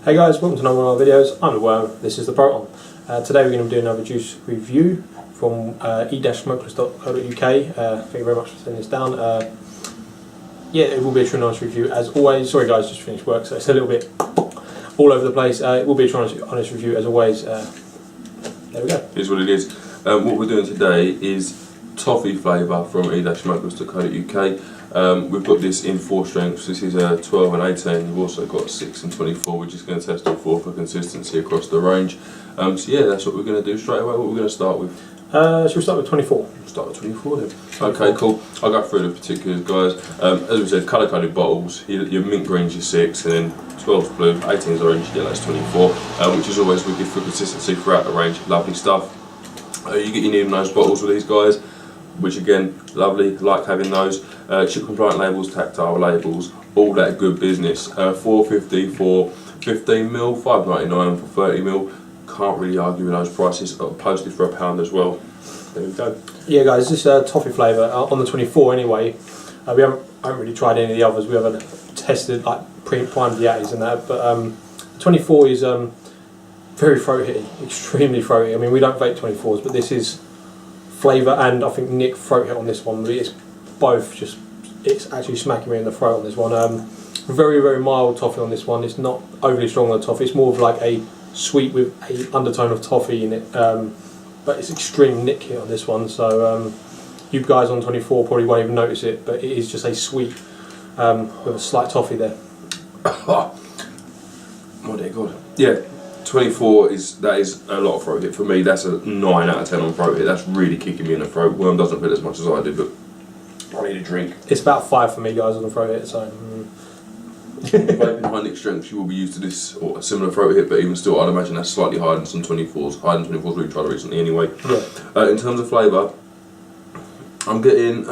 Hey guys, welcome to another one of our videos. I'm the Worm, this is the Proton. Today we're going to be doing another juice review from e-smokeless.co.uk. Thank you very much for sending this down. Yeah, it will be a true honest review as always. Sorry guys, just finished work so it's a little bit all over the place. It will be a true honest review as always. There we go. Here's what it is. What we're doing today is toffee flavour from e-smokeless.co.uk. We've got this in 4 strengths. This is 12 and 18. We've also got 6 and 24. We're just going to test all 4 for consistency across the range. So yeah, that's what we're going to do straight away. What we're going to start with? Should we start with 24? We'll start with 24 then. Okay, cool. I'll go through the particulars, guys. As we said, colour-coded bottles. Your mint green's your 6, and then 12's blue, 18's orange, yellow's 24, which is always wicked for consistency throughout the range. Lovely stuff. You get your needle nose bottles with these guys, which again, lovely, like having those. Chip compliant labels, tactile labels, all that good business. $4.50 for 15ml, $5.99 for 30ml. Can't really argue with those prices. Posted for £1 as well. There we go. Yeah, guys, this toffee flavour on the 24 anyway. We haven't really tried any of the others. We haven't tested like primed the 80s and that, but 24 is very throat hitting, extremely throaty. I mean, we don't vape 24s, but this is flavour and I think Nick throat hit on this one. It's both just, it's actually smacking me in the throat on this one. Very, very mild toffee on this one. It's not overly strong on the toffee. It's more of like a sweet with a undertone of toffee in it. But it's extreme Nick hit on this one. So you guys on 24 probably won't even notice it, but it is just a sweet with a slight toffee there. Oh dear God. Yeah. 24 is a lot of throat hit for me. That's a 9 out of 10 on throat hit. That's really kicking me in the throat. Worm doesn't feel as much as I do, but I need a drink. It's about 5 for me, guys, on the throat hit. So vaping high Nick strengths, you will be used to this or a similar throat hit, but even still, I'd imagine that's slightly higher than some 24s. Higher than 24s we've tried recently, anyway. Yeah. In terms of flavour, I'm getting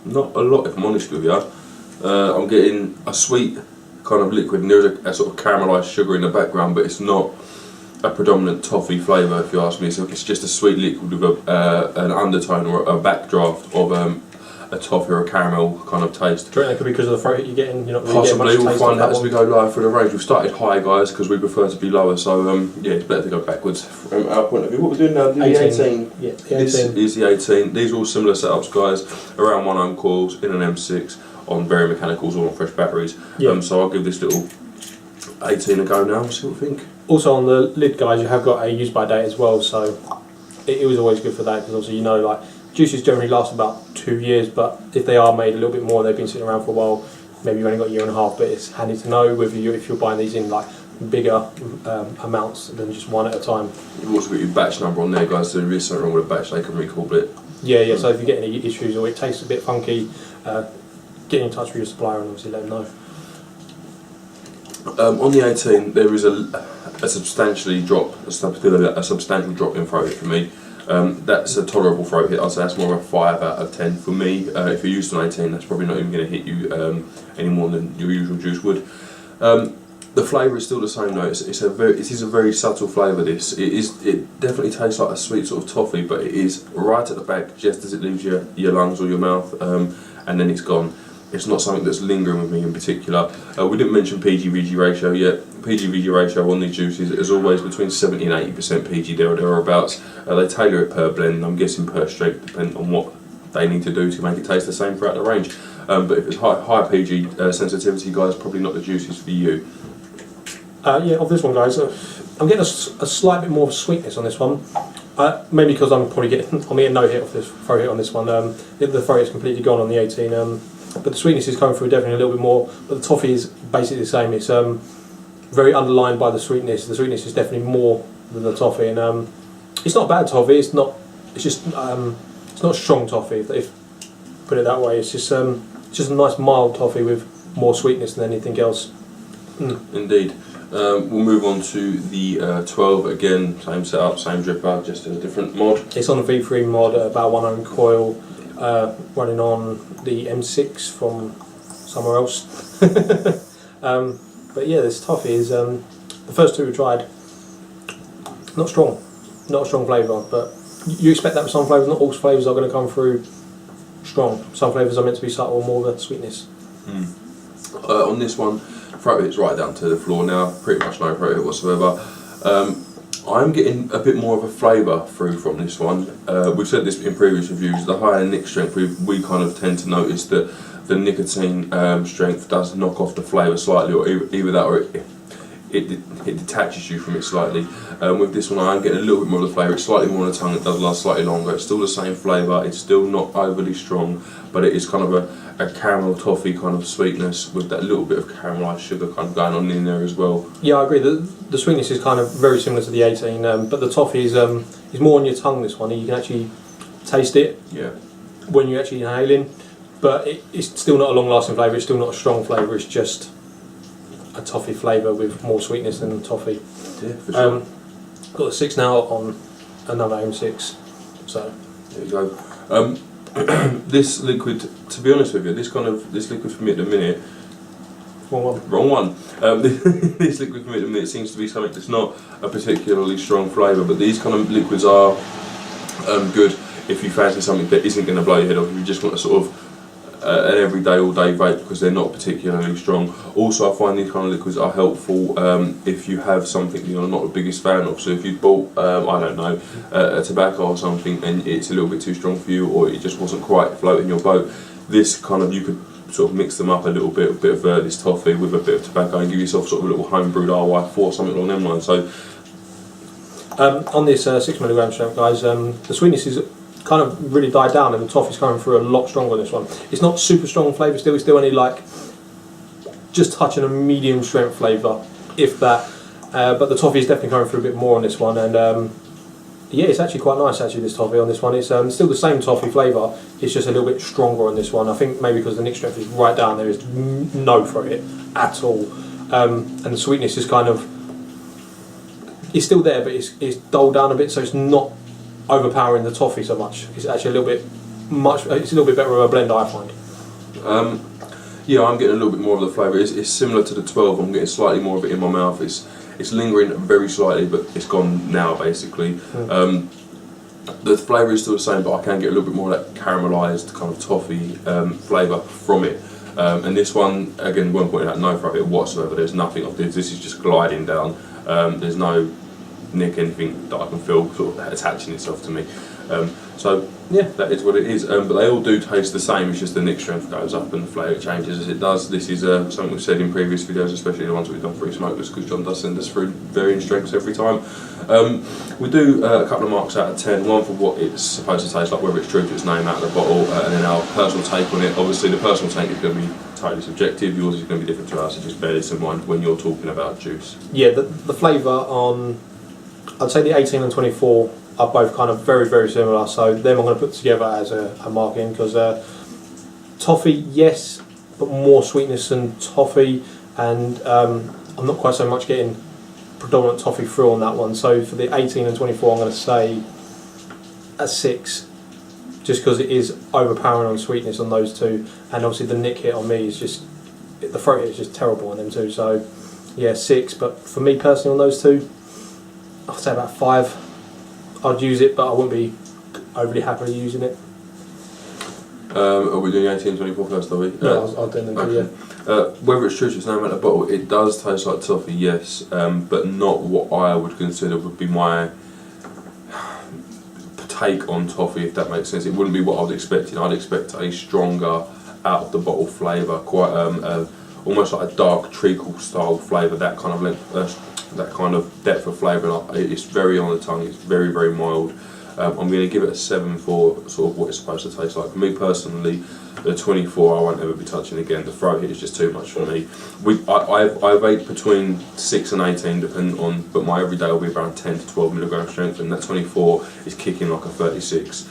not a lot, if I'm honest with you. I'm getting a sweet kind of liquid, and there's a sort of caramelised sugar in the background, but it's not a predominant toffee flavour, if you ask me. So it's just a sweet liquid with an undertone or a backdraft of a toffee or a caramel kind of taste. Do you reckon that could be because of the throat hit you're getting? You're not really possibly, getting much we'll taste find out as one. we go live through the range. We've started high, guys, because we prefer to be lower, so yeah, it's better to go backwards from our point of view. What we're doing now, the 18. Yeah, the 18. This is the 18. These are all similar setups, guys. Around 1 ohm coils in an M6 on very mechanicals or on fresh batteries. Yeah. So I'll give this little 18 a go now and see what we think. Also on the lid, guys, you have got a use by date as well, so it was always good for that, because obviously, you know, like juices generally last about 2 years, but if they are made a little bit more, they've been sitting around for a while, maybe you've only got a year and a half, but it's handy to know whether if you're buying these in like bigger amounts than just one at a time. You've also got your batch number on there, guys, so if there is something wrong with a batch, they can recall it. Yeah, so if you get any issues or it tastes a bit funky, get in touch with your supplier and obviously let them know. On the 18, there is a substantial drop in throat hit for me. That's a tolerable throat hit. I'd say that's more of a 5 out of 10 for me. If you're used to an 18, that's probably not even going to hit you any more than your usual juice would. The flavour is still the same though. It is a very subtle flavour. It definitely tastes like a sweet sort of toffee, but it is right at the back, just as it leaves your lungs or your mouth, and then it's gone. It's not something that's lingering with me in particular. We didn't mention PG-VG ratio yet. PG-VG ratio on these juices is always between 70 and 80% PG, there or thereabouts. They tailor it per blend, I'm guessing per strength, depending on what they need to do to make it taste the same throughout the range. But if it's high PG sensitivity, guys, probably not the juices for you. Yeah, of this one, guys, I'm getting a slight bit more sweetness on this one. Maybe because I'm getting no hit off this throat hit on this one. The throat is completely gone on the 18. But the sweetness is coming through definitely a little bit more. But the toffee is basically the same. It's very underlined by the sweetness. The sweetness is definitely more than the toffee, and it's not bad toffee. It's not strong toffee. If put it that way, it's just a nice mild toffee with more sweetness than anything else. Indeed. We'll move on to the 12 again. Same setup, same dripper, just a different mod. It's on the V3 mod, about 1 ohm coil. Running on the M6 from somewhere else. But yeah, this toffee is the first 2 we tried. Not a strong flavour, but you expect that with some flavours. Not all flavours are going to come through strong. Some flavours are meant to be subtle, more of a sweetness. On this one, throat hit's right down to the floor now, pretty much no throat hit whatsoever. I'm getting a bit more of a flavour through from this one. We've said this in previous reviews, the higher nic strength we kind of tend to notice that the nicotine strength does knock off the flavour slightly, or either that or it detaches you from it slightly. With this one I'm getting a little bit more of the flavour, it's slightly more on the tongue, it does last slightly longer, it's still the same flavour, it's still not overly strong, but it is kind of a caramel toffee kind of sweetness with that little bit of caramelised sugar kind of going on in there as well. Yeah, I agree. The sweetness is kind of very similar to the 18, but the toffee is more on your tongue. This one, you can actually taste it when you're actually inhaling, but it's still not a long-lasting flavour. It's still not a strong flavour. It's just a toffee flavour with more sweetness than toffee. Yeah, for sure. Got a 6 now on another M6. So there you go. This liquid, to be honest with you, this liquid for me at the minute. Wrong one. This liquid for me at the minute seems to be something that's not a particularly strong flavour, but these kind of liquids are good if you fancy something that isn't going to blow your head off. If you just want a sort of an everyday, all-day vape, because they're not particularly strong. Also, I find these kind of liquids are helpful if you have something you're not the biggest fan of. So if you bought, I don't know, a tobacco or something, and it's a little bit too strong for you, or it just wasn't quite floating your boat, this kind of, you could sort of mix them up a little bit, a bit of this toffee with a bit of tobacco, and give yourself sort of a little home-brewed RY4, something along them lines. So on this 6mg strength, guys, the sweetness is kind of really died down, and the toffee's coming through a lot stronger on this one. It's not super strong flavour still, it's still only like just touching a medium strength flavour, if that, but the toffee is definitely coming through a bit more on this one, and yeah, it's actually quite nice actually, this toffee on this one. It's still the same toffee flavour, it's just a little bit stronger on this one. I think maybe because the nic strength is right down there, is no throat hit at all, and the sweetness is kind of, it's still there, but it's dulled down a bit, so it's not overpowering the toffee so much. It's actually it's a little bit better of a blend, I find. Yeah, I'm getting a little bit more of the flavour. It's similar to the 12. I'm getting slightly more of it in my mouth. It's lingering very slightly, but it's gone now basically. The flavour is still the same, but I can get a little bit more of that caramelised kind of toffee flavour from it. And this one, again, won't point out, no throat hit whatsoever. There's nothing of this. This is just gliding down. There's no nick, anything that I can feel sort of attaching itself to me. So yeah, that is what it is. But they all do taste the same. It's just the nic strength goes up and the flavour changes as it does. This is something we've said in previous videos, especially the ones we've done through smokeless, because John does send us through varying strengths every time. We do a couple of marks out of 10. One for what it's supposed to taste like, whether it's true to its name out of the bottle, and then our personal take on it. Obviously, the personal take is going to be totally subjective. Yours is going to be different to ours. So just bear this in mind when you're talking about juice. Yeah, the flavour on, I'd say the 18 and 24 are both kind of very, very similar, so them I'm going to put together as a marking, because toffee, yes, but more sweetness than toffee, and I'm not quite so much getting predominant toffee through on that one. So for the 18 and 24 I'm going to say a 6, just because it is overpowering on sweetness on those two, and obviously the nic hit on me is just, the throat hit is just terrible on them two, so yeah, 6, but for me personally on those two, I'd say about 5. I'd use it, but I wouldn't be overly happy using it. Are we doing 18 and 24 first, are we? Yeah, I'll do them too, yeah. Whether it's true to its name out of the bottle, it does taste like toffee, yes, but not what I would consider would be my take on toffee, if that makes sense. It wouldn't be what I was expecting. I'd expect a stronger out of the bottle flavour, quite almost like a dark treacle style flavour, that kind of length, that kind of depth of flavour. It's very on the tongue, it's very, very mild. I'm going to give it a 7 for sort of what it's supposed to taste like. For me personally, the 24 I won't ever be touching again. The throat hit is just too much for me. I vape between 6 and 18 depending on, but my everyday will be around 10 to 12 milligram strength, and that 24 is kicking like a 36.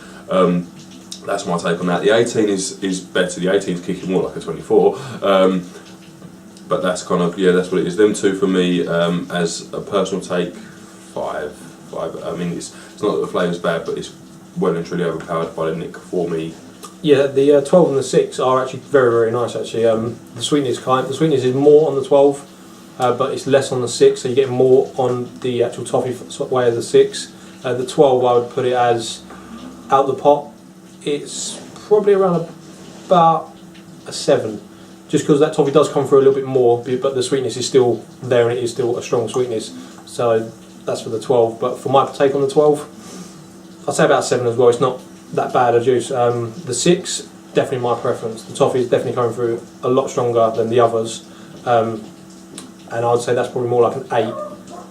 That's my take on that. The 18 is better. The 18 is kicking more like a 24. But that's kind of, yeah, that's what it is. Them two for me, as a personal take, 5. I mean, it's not that the flavour's bad, but it's well and truly overpowered by the nic for me. Yeah, the 12 and the 6 are actually very, very nice actually. The sweetness is more on the 12, but it's less on the 6, so you get more on the actual toffee way of the 6. The 12 I would put it as out the pot. It's probably around about a 7. just because that toffee does come through a little bit more, but the sweetness is still there and it is still a strong sweetness. So that's for the 12. But for my take on the 12, I'd say about 7 as well. It's not that bad a juice. The 6, definitely my preference. The toffee is definitely coming through a lot stronger than the others, and I'd say that's probably more like an 8,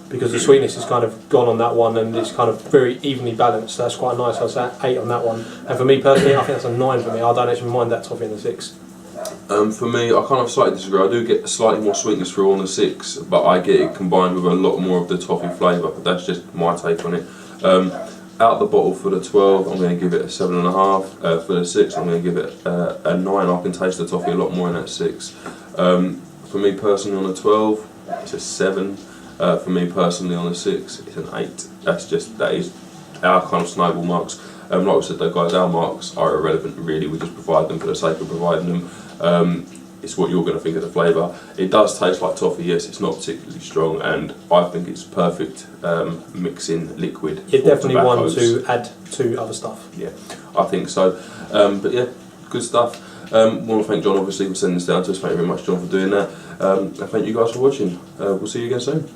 because the sweetness is kind of gone on that one and it's kind of very evenly balanced. So that's quite nice. I'd say 8 on that one. And for me personally, I think that's a 9 for me. I don't actually mind that toffee in the 6. For me, I kind of slightly disagree. I do get slightly more sweetness through on the 6, but I get it combined with a lot more of the toffee flavour. But that's just my take on it. Out the bottle for the 12, I'm going to give it a 7.5. For the 6, I'm going to give it a 9. I can taste the toffee a lot more in that 6. For me personally on the 12, it's a 7. For me personally on the 6, it's an 8. That is our kind of snowball marks. Like we said though guys, our marks are irrelevant really, we just provide them for the sake of providing them. It's what you're going to think of the flavour. It does taste like toffee, yes, it's not particularly strong, and I think it's perfect mixing liquid. It's definitely one to add to other stuff. Yeah, I think so. But yeah, good stuff. Want to thank John obviously for sending this down to us. Thank you very much John for doing that. And thank you guys for watching. We'll see you again soon.